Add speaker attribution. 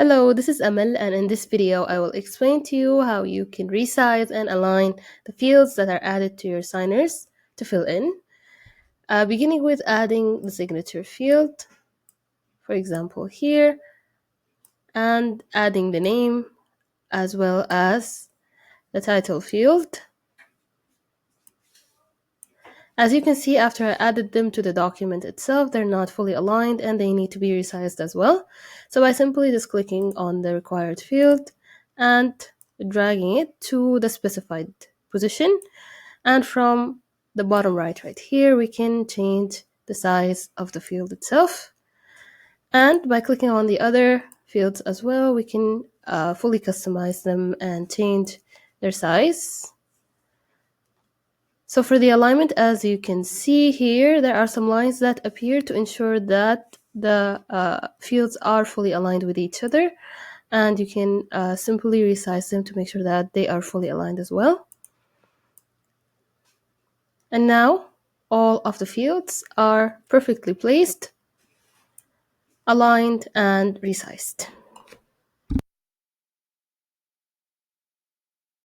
Speaker 1: Hello, this is Amal, and in this video, I will explain to you how you can resize and align the fields that are added to your signers to fill in. Beginning with adding the signature field, for example here, and adding the name as well as the title field. As you can see, after I added them to the document itself, they're not fully aligned and they need to be resized as well. So by simply just clicking on the required field and dragging it to the specified position, and from the bottom right here, we can change the size of the field itself. And by clicking on the other fields as well, we can fully customize them and change their size. So for the alignment, as you can see here, there are some lines that appear to ensure that the fields are fully aligned with each other, and you can simply resize them to make sure that they are fully aligned as well. And now all of the fields are perfectly placed, aligned, and resized.